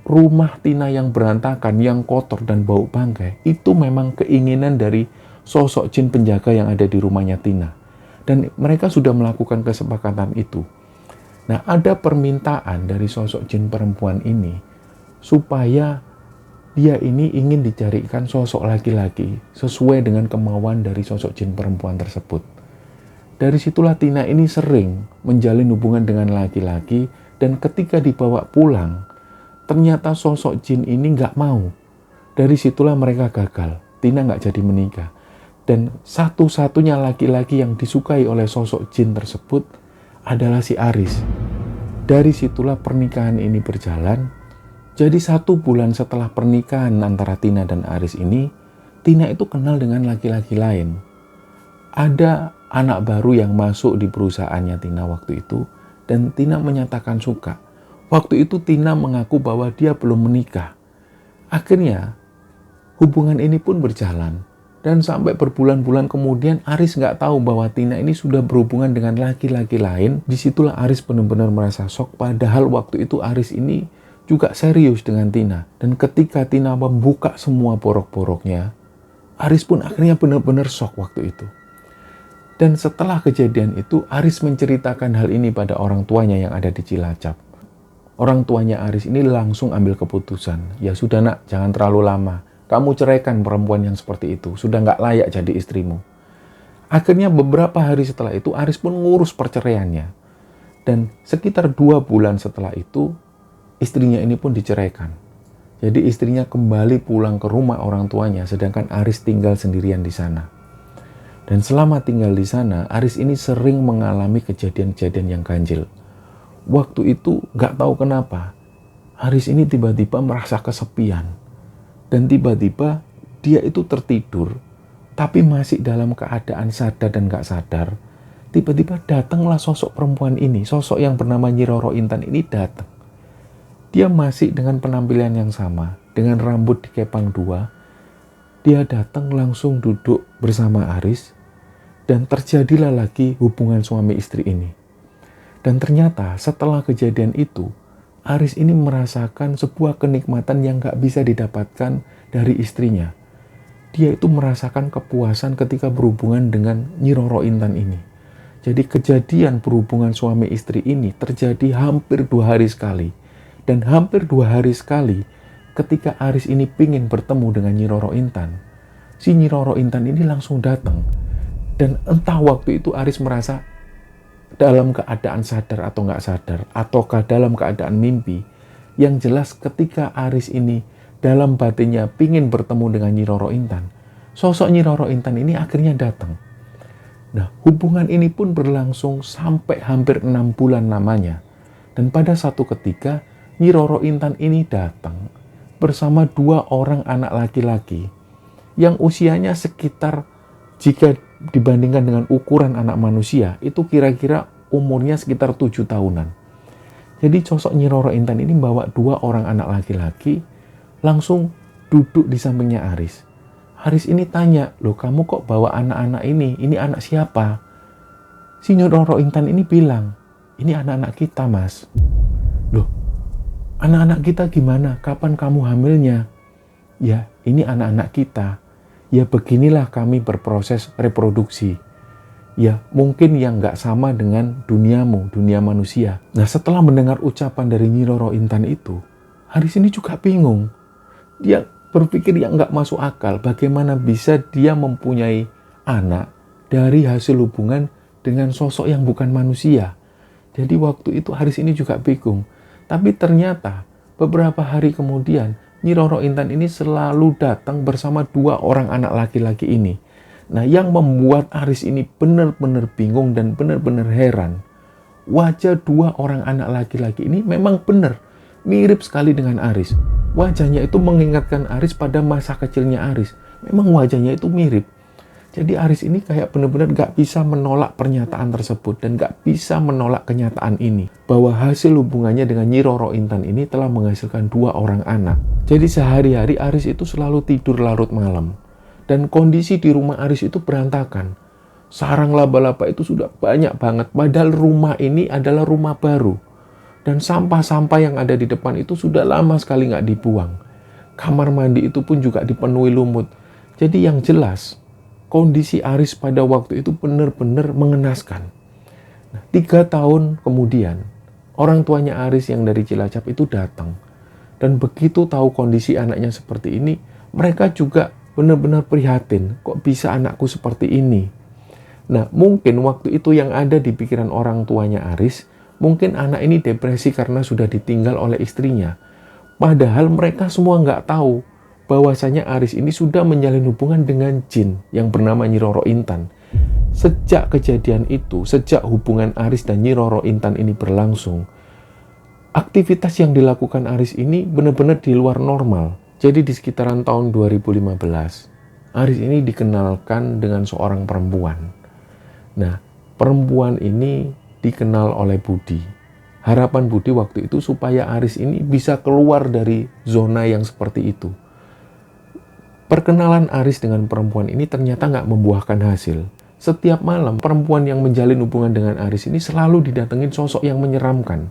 rumah Tina yang berantakan, yang kotor dan bau bangkai, itu memang keinginan dari sosok jin penjaga yang ada di rumahnya Tina. Dan mereka sudah melakukan kesepakatan itu. Nah, ada permintaan dari sosok jin perempuan ini supaya dia ini ingin dicarikan sosok laki-laki sesuai dengan kemauan dari sosok jin perempuan tersebut. Dari situlah Tina ini sering menjalin hubungan dengan laki-laki, dan ketika dibawa pulang, ternyata sosok jin ini nggak mau. Dari situlah mereka gagal. Tina nggak jadi menikah. Dan satu-satunya laki-laki yang disukai oleh sosok jin tersebut adalah si Aris. Dari situlah pernikahan ini berjalan. Jadi 1 bulan setelah pernikahan antara Tina dan Aris ini, Tina itu kenal dengan laki-laki lain. Ada anak baru yang masuk di perusahaannya Tina waktu itu, dan Tina menyatakan suka. Waktu itu Tina mengaku bahwa dia belum menikah. Akhirnya hubungan ini pun berjalan, dan sampai berbulan-bulan kemudian Aris nggak tahu bahwa Tina ini sudah berhubungan dengan laki-laki lain. Disitulah Aris benar-benar merasa shock, padahal waktu itu Aris ini juga serius dengan Tina. Dan ketika Tina membuka semua borok-boroknya, Aris pun akhirnya benar-benar shock waktu itu. Dan setelah kejadian itu, Aris menceritakan hal ini pada orang tuanya yang ada di Cilacap. Orang tuanya Aris ini langsung ambil keputusan. Ya sudah nak, jangan terlalu lama. Kamu ceraikan perempuan yang seperti itu. Sudah nggak layak jadi istrimu. Akhirnya beberapa hari setelah itu, Aris pun ngurus perceraiannya. Dan sekitar 2 bulan setelah itu, istrinya ini pun diceraikan. Jadi istrinya kembali pulang ke rumah orang tuanya, sedangkan Aris tinggal sendirian di sana. Dan selama tinggal di sana, Aris ini sering mengalami kejadian-kejadian yang ganjil. Waktu itu nggak tahu kenapa, Aris ini tiba-tiba merasa kesepian. Dan tiba-tiba dia itu tertidur, tapi masih dalam keadaan sadar dan nggak sadar. Tiba-tiba datanglah sosok perempuan ini, sosok yang bernama Nyi Roro Intan ini datang. Dia masih dengan penampilan yang sama, dengan rambut dikepang 2. Dia datang langsung duduk bersama Aris, dan terjadilah lagi hubungan suami istri ini. Dan ternyata setelah kejadian itu, Aris ini merasakan sebuah kenikmatan yang gak bisa didapatkan dari istrinya. Dia itu merasakan kepuasan ketika berhubungan dengan Nyi Roro Intan ini. Jadi kejadian berhubungan suami istri ini terjadi hampir 2 hari sekali. Dan hampir 2 hari sekali ketika Aris ini pingin bertemu dengan Nyi Roro Intan, si Nyi Roro Intan ini langsung datang. Dan entah waktu itu Aris merasa dalam keadaan sadar atau nggak sadar, ataukah dalam keadaan mimpi. Yang jelas ketika Aris ini dalam batinnya pingin bertemu dengan Nyi Roro Intan, sosok Nyi Roro Intan ini akhirnya datang. Nah, hubungan ini pun berlangsung sampai hampir 6 bulan lamanya. Dan pada satu ketika, Nyi Roro Intan ini datang bersama 2 orang anak laki-laki yang usianya sekitar, jika dibandingkan dengan ukuran anak manusia, itu kira-kira umurnya sekitar 7 tahunan. Jadi sosok Nyi Roro Intan ini bawa 2 orang anak laki-laki, langsung duduk di sampingnya Aris. Aris ini tanya, loh kamu kok bawa anak-anak ini anak siapa? Si Nyi Roro Intan ini bilang, ini anak-anak kita mas. Loh, anak-anak kita gimana? Kapan kamu hamilnya? Ya, ini anak-anak kita. Ya beginilah kami berproses reproduksi. Ya mungkin yang nggak sama dengan duniamu, dunia manusia. Nah setelah mendengar ucapan dari Nyi Roro Intan itu, Aris ini juga bingung. Dia berpikir yang nggak masuk akal, bagaimana bisa dia mempunyai anak dari hasil hubungan dengan sosok yang bukan manusia. Jadi waktu itu Aris ini juga bingung. Tapi ternyata beberapa hari kemudian Nyi Roro Intan ini selalu datang bersama 2 orang anak laki-laki ini. Nah, yang membuat Aris ini benar-benar bingung dan benar-benar heran. Wajah 2 orang anak laki-laki ini memang benar mirip sekali dengan Aris. Wajahnya itu mengingatkan Aris pada masa kecilnya Aris. Memang wajahnya itu mirip. Jadi Aris ini kayak benar-benar gak bisa menolak pernyataan tersebut dan gak bisa menolak kenyataan ini. Bahwa hasil hubungannya dengan Nyi Roro Intan ini telah menghasilkan 2 orang anak. Jadi sehari-hari Aris itu selalu tidur larut malam. Dan kondisi di rumah Aris itu berantakan. Sarang laba-laba itu sudah banyak banget. Padahal rumah ini adalah rumah baru. Dan sampah-sampah yang ada di depan itu sudah lama sekali nggak dibuang. Kamar mandi itu pun juga dipenuhi lumut. Jadi yang jelas, kondisi Aris pada waktu itu benar-benar mengenaskan. Nah, 3 tahun kemudian, orang tuanya Aris yang dari Cilacap itu datang. Dan begitu tahu kondisi anaknya seperti ini, mereka juga benar-benar prihatin. Kok bisa anakku seperti ini? Nah, mungkin waktu itu yang ada di pikiran orang tuanya Aris, mungkin anak ini depresi karena sudah ditinggal oleh istrinya. Padahal mereka semua nggak tahu bahwasanya Aris ini sudah menjalin hubungan dengan jin yang bernama Nyi Roro Intan. Sejak kejadian itu, sejak hubungan Aris dan Nyi Roro Intan ini berlangsung, aktivitas yang dilakukan Aris ini benar-benar di luar normal. Jadi di sekitaran tahun 2015, Aris ini dikenalkan dengan seorang perempuan. Nah, perempuan ini dikenal oleh Budi. Harapan Budi waktu itu supaya Aris ini bisa keluar dari zona yang seperti itu. Perkenalan Aris dengan perempuan ini ternyata nggak membuahkan hasil. Setiap malam, perempuan yang menjalin hubungan dengan Aris ini selalu didatengin sosok yang menyeramkan.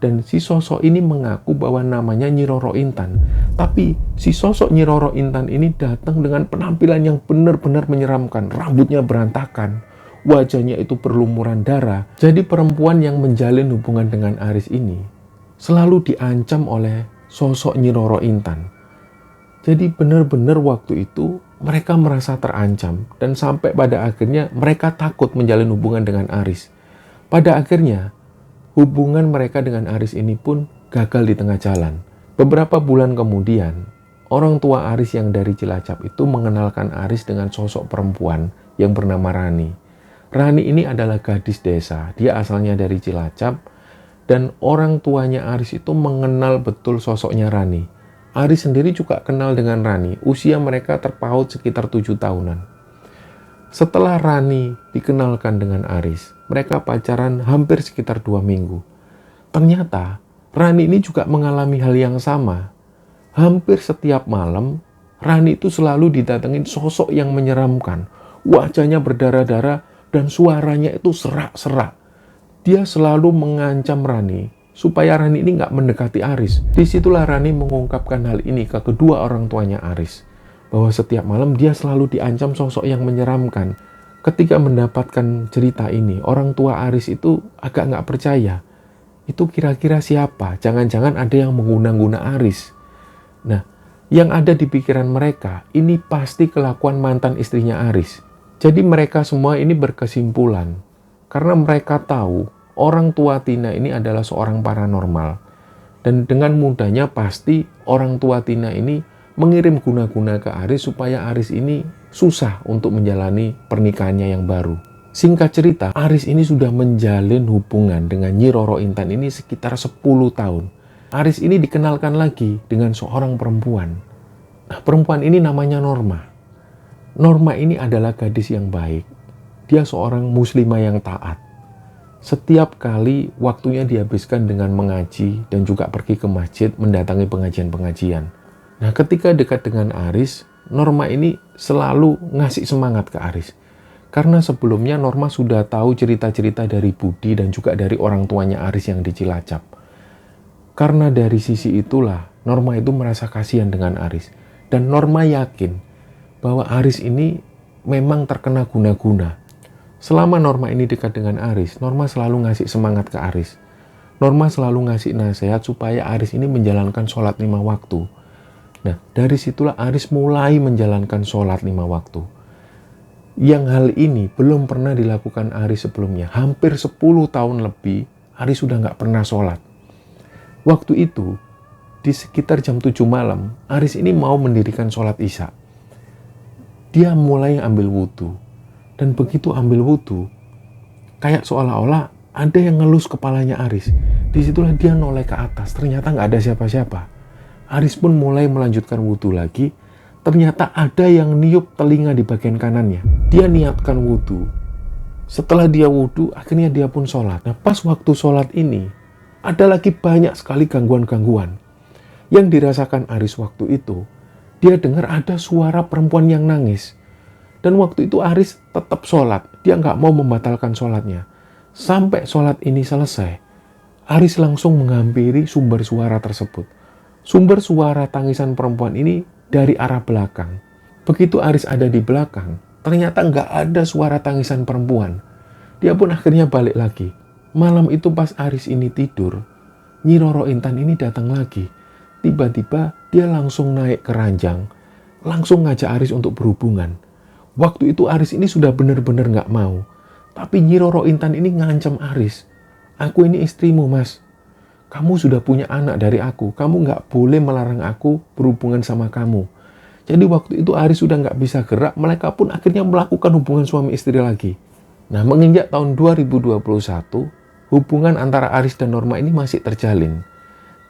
Dan si sosok ini mengaku bahwa namanya Nyi Roro Intan. Tapi si sosok Nyi Roro Intan ini datang dengan penampilan yang benar-benar menyeramkan. Rambutnya berantakan, wajahnya itu berlumuran darah. Jadi perempuan yang menjalin hubungan dengan Aris ini selalu diancam oleh sosok Nyi Roro Intan. Jadi benar-benar waktu itu mereka merasa terancam dan sampai pada akhirnya mereka takut menjalin hubungan dengan Aris. Pada akhirnya hubungan mereka dengan Aris ini pun gagal di tengah jalan. Beberapa bulan kemudian, orang tua Aris yang dari Cilacap itu mengenalkan Aris dengan sosok perempuan yang bernama Rani. Rani ini adalah gadis desa, dia asalnya dari Cilacap, dan orang tuanya Aris itu mengenal betul sosoknya Rani. Aris sendiri juga kenal dengan Rani, usia mereka terpaut sekitar 7 tahunan. Setelah Rani dikenalkan dengan Aris, mereka pacaran hampir sekitar 2 minggu. Ternyata Rani ini juga mengalami hal yang sama. Hampir setiap malam, Rani itu selalu didatengin sosok yang menyeramkan. Wajahnya berdarah-darah dan suaranya itu serak-serak. Dia selalu mengancam Rani supaya Rani ini nggak mendekati Aris. Disitulah Rani mengungkapkan hal ini ke kedua orang tuanya Aris, bahwa setiap malam dia selalu diancam sosok yang menyeramkan. Ketika mendapatkan cerita ini, orang tua Aris itu agak nggak percaya. Itu kira-kira siapa? Jangan-jangan ada yang mengguna-guna Aris. Nah, yang ada di pikiran mereka, ini pasti kelakuan mantan istrinya Aris. Jadi mereka semua ini berkesimpulan, karena mereka tahu orang tua Tina ini adalah seorang paranormal. Dan dengan mudahnya pasti orang tua Tina ini mengirim guna-guna ke Aris supaya Aris ini susah untuk menjalani pernikahannya yang baru. Singkat cerita, Aris ini sudah menjalin hubungan dengan Nyi Roro Intan ini sekitar 10 tahun. Aris ini dikenalkan lagi dengan seorang perempuan. Nah, perempuan ini namanya Norma. Norma ini adalah gadis yang baik. Dia seorang muslimah yang taat. Setiap kali waktunya dihabiskan dengan mengaji dan juga pergi ke masjid mendatangi pengajian-pengajian. Nah, ketika dekat dengan Aris, Norma ini selalu ngasih semangat ke Aris. Karena sebelumnya Norma sudah tahu cerita-cerita dari Budi dan juga dari orang tuanya Aris yang di Cilacap. Karena dari sisi itulah Norma itu merasa kasihan dengan Aris. Dan Norma yakin bahwa Aris ini memang terkena guna-guna. Selama Norma ini dekat dengan Aris, Norma selalu ngasih semangat ke Aris. Norma selalu ngasih nasihat supaya Aris ini menjalankan sholat 5 waktu. Nah, dari situlah Aris mulai menjalankan sholat 5 waktu. Yang hal ini belum pernah dilakukan Aris sebelumnya. Hampir 10 tahun lebih, Aris sudah nggak pernah sholat. Waktu itu, di sekitar jam 7 malam, Aris ini mau mendirikan sholat Isya. Dia mulai ambil wudhu. Dan begitu ambil wudhu, kayak seolah-olah ada yang ngelus kepalanya Aris. Disitulah dia noleh ke atas, ternyata nggak ada siapa-siapa. Aris pun mulai melanjutkan wudhu lagi. Ternyata ada yang niup telinga di bagian kanannya. Dia niatkan wudhu. Setelah dia wudhu, akhirnya dia pun sholat. Nah, pas waktu sholat ini, ada lagi banyak sekali gangguan-gangguan. Yang dirasakan Aris waktu itu, dia dengar ada suara perempuan yang nangis. Dan waktu itu Aris tetap sholat. Dia nggak mau membatalkan sholatnya. Sampai sholat ini selesai, Aris langsung menghampiri sumber suara tersebut. Sumber suara tangisan perempuan ini dari arah belakang. Begitu Aris ada di belakang, ternyata nggak ada suara tangisan perempuan. Dia pun akhirnya balik lagi. Malam itu pas Aris ini tidur, Nyi Roro Intan ini datang lagi. Tiba-tiba dia langsung naik ke ranjang, langsung ngajak Aris untuk berhubungan. Waktu itu Aris ini sudah benar-benar nggak mau. Tapi Nyi Roro Intan ini ngancam Aris. Aku ini istrimu, Mas. Kamu sudah punya anak dari aku. Kamu nggak boleh melarang aku berhubungan sama kamu. Jadi waktu itu Aris sudah nggak bisa gerak. Mereka pun akhirnya melakukan hubungan suami istri lagi. Nah, menginjak tahun 2021, hubungan antara Aris dan Norma ini masih terjalin.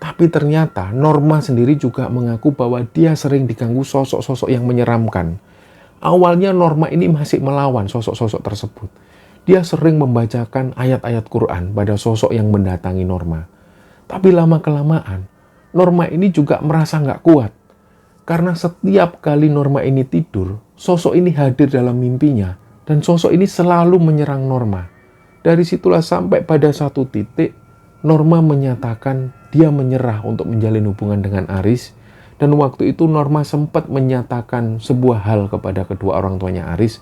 Tapi ternyata Norma sendiri juga mengaku bahwa dia sering diganggu sosok-sosok yang menyeramkan. Awalnya Norma ini masih melawan sosok-sosok tersebut. Dia sering membacakan ayat-ayat Quran pada sosok yang mendatangi Norma. Tapi lama-kelamaan, Norma ini juga merasa nggak kuat. Karena setiap kali Norma ini tidur, sosok ini hadir dalam mimpinya. Dan sosok ini selalu menyerang Norma. Dari situlah sampai pada satu titik, Norma menyatakan dia menyerah untuk menjalin hubungan dengan Aris. Dan waktu itu Norma sempat menyatakan sebuah hal kepada kedua orang tuanya Aris.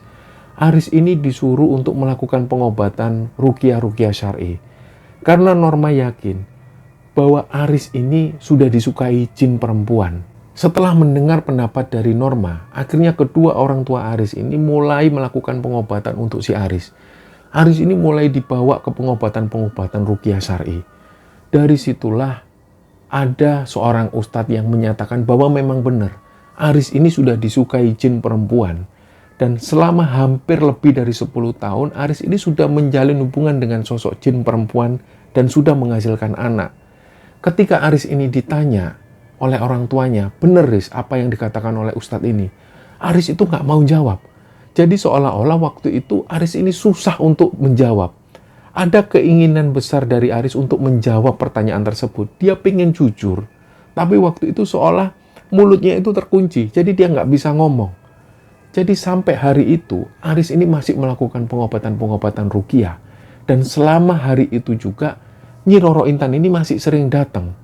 Aris ini disuruh untuk melakukan pengobatan ruqyah syar'i. Karena Norma yakin bahwa Aris ini sudah disukai jin perempuan. Setelah mendengar pendapat dari Norma, akhirnya kedua orang tua Aris ini mulai melakukan pengobatan untuk si Aris. Aris ini mulai dibawa ke pengobatan ruqyah syar'i. Dari situlah ada seorang ustadz yang menyatakan bahwa memang benar Aris ini sudah disukai jin perempuan. Dan selama hampir lebih dari 10 tahun, Aris ini sudah menjalin hubungan dengan sosok jin perempuan dan sudah menghasilkan anak. Ketika Aris ini ditanya oleh orang tuanya, bener Riz apa yang dikatakan oleh ustadz ini? Aris itu nggak mau jawab. Jadi seolah-olah waktu itu Aris ini susah untuk menjawab. Ada keinginan besar dari Aris untuk menjawab pertanyaan tersebut. Dia pengen jujur, tapi waktu itu seolah mulutnya itu terkunci, jadi dia nggak bisa ngomong. Jadi sampai hari itu, Aris ini masih melakukan pengobatan ruqyah. Dan selama hari itu juga, Nyi Roro Intan ini masih sering datang.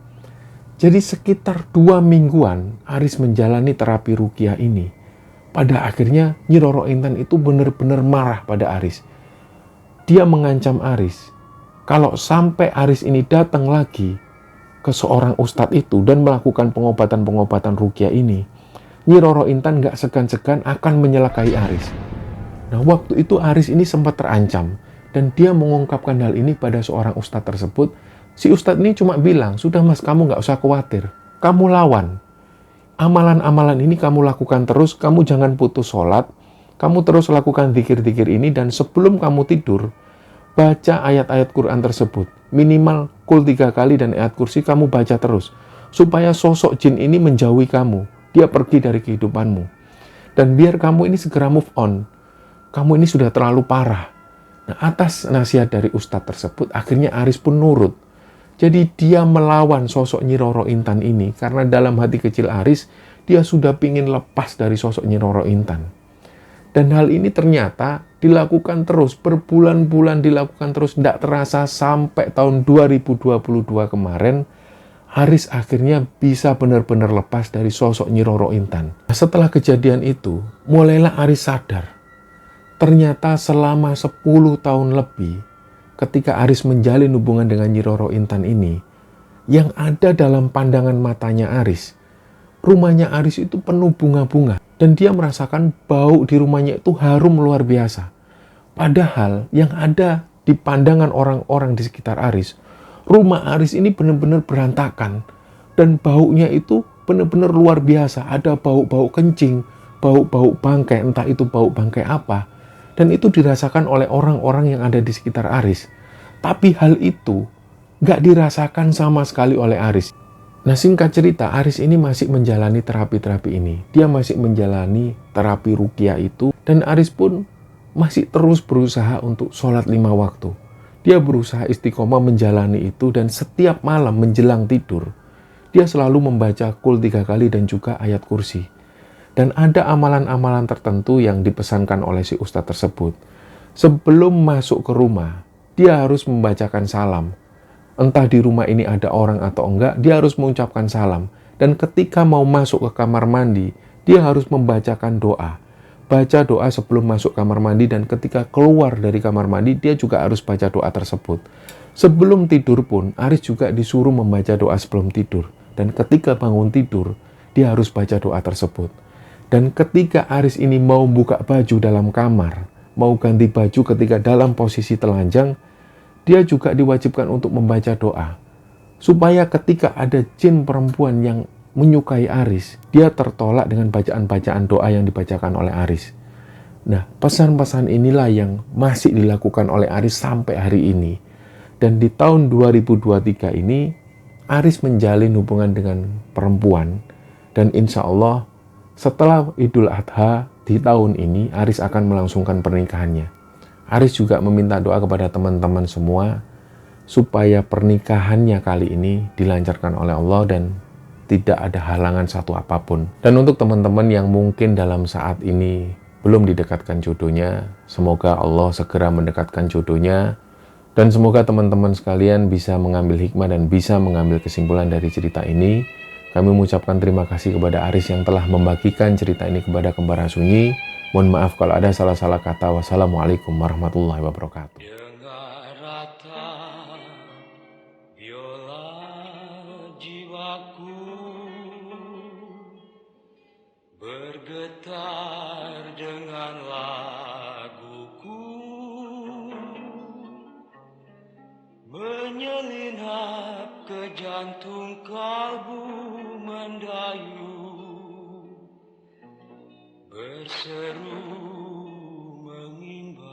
Jadi sekitar 2 mingguan, Aris menjalani terapi ruqyah ini. Pada akhirnya, Nyi Roro Intan itu benar-benar marah pada Aris. Dia mengancam Aris, kalau sampai Aris ini datang lagi ke seorang ustadz itu dan melakukan pengobatan ruqyah ini, Nyi Roro Intan gak segan-segan akan menyelakai Aris. Nah, waktu itu Aris ini sempat terancam dan dia mengungkapkan hal ini pada seorang ustadz tersebut. Si ustadz ini cuma bilang, sudah mas, kamu gak usah khawatir, kamu lawan. Amalan-amalan ini kamu lakukan terus, kamu jangan putus sholat, kamu terus lakukan zikir-zikir ini, dan sebelum kamu tidur, baca ayat-ayat Quran tersebut. Minimal kul 3 kali dan ayat kursi kamu baca terus, supaya sosok jin ini menjauhi kamu. Dia pergi dari kehidupanmu. Dan biar kamu ini segera move on. Kamu ini sudah terlalu parah. Nah, atas nasihat dari ustadz tersebut, akhirnya Aris pun nurut. Jadi dia melawan sosok Nyi Roro Intan ini. Karena dalam hati kecil Aris, dia sudah ingin lepas dari sosok Nyi Roro Intan. Dan hal ini ternyata dilakukan terus. Berbulan-bulan dilakukan terus. Tidak terasa sampai tahun 2022 kemarin, Aris akhirnya bisa benar-benar lepas dari sosok Nyi Roro Intan. Setelah kejadian itu, mulailah Aris sadar. Ternyata selama 10 tahun lebih, ketika Aris menjalin hubungan dengan Nyi Roro Intan ini, yang ada dalam pandangan matanya Aris, rumahnya Aris itu penuh bunga-bunga. Dan dia merasakan bau di rumahnya itu harum luar biasa. Padahal yang ada di pandangan orang-orang di sekitar Aris, rumah Aris ini benar-benar berantakan. Dan baunya itu benar-benar luar biasa. Ada bau-bau kencing, bau-bau bangkai, entah itu bau bangkai apa. Dan itu dirasakan oleh orang-orang yang ada di sekitar Aris. Tapi hal itu nggak dirasakan sama sekali oleh Aris. Nah, singkat cerita, Aris ini masih menjalani terapi-terapi ini. Dia masih menjalani terapi ruqyah itu. Dan Aris pun masih terus berusaha untuk sholat 5 waktu. Dia berusaha istiqomah menjalani itu, dan setiap malam menjelang tidur, dia selalu membaca kul 3 kali dan juga ayat kursi. Dan ada amalan-amalan tertentu yang dipesankan oleh si ustadz tersebut. Sebelum masuk ke rumah, dia harus membacakan salam. Entah di rumah ini ada orang atau enggak, dia harus mengucapkan salam. Dan ketika mau masuk ke kamar mandi, dia harus membacakan doa. Baca doa sebelum masuk kamar mandi, dan ketika keluar dari kamar mandi, dia juga harus baca doa tersebut. Sebelum tidur pun, Aris juga disuruh membaca doa sebelum tidur. Dan ketika bangun tidur, dia harus baca doa tersebut. Dan ketika Aris ini mau buka baju dalam kamar, mau ganti baju ketika dalam posisi telanjang, dia juga diwajibkan untuk membaca doa. Supaya ketika ada jin perempuan yang menyukai Aris, dia tertolak dengan bacaan-bacaan doa yang dibacakan oleh Aris. Nah, pesan-pesan inilah yang masih dilakukan oleh Aris sampai hari ini. Dan di tahun 2023 ini, Aris menjalin hubungan dengan perempuan. Dan insya Allah, setelah Idul Adha di tahun ini, Aris akan melangsungkan pernikahannya. Aris juga meminta doa kepada teman-teman semua supaya pernikahannya kali ini dilancarkan oleh Allah dan tidak ada halangan satu apapun. Dan untuk teman-teman yang mungkin dalam saat ini belum didekatkan jodohnya, semoga Allah segera mendekatkan jodohnya. Dan semoga teman-teman sekalian bisa mengambil hikmah dan bisa mengambil kesimpulan dari cerita ini. Kami mengucapkan terima kasih kepada Aris yang telah membagikan cerita ini kepada Kembara Sunyi. Mohon maaf kalau ada salah-salah kata. Wassalamualaikum warahmatullahi wabarakatuh. Dengar rata biola jiwaku bergetar dengan laguku, menyelinap ke jantung kalbu mendayu, berseru mengimbau.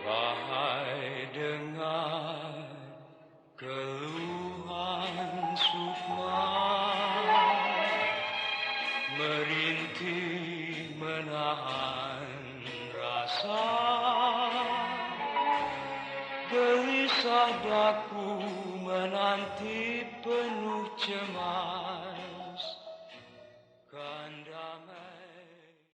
Wahai dengar keluhan sukma, merintih menahan rasa, gelisah daku menanti penuh cemas, kan damai.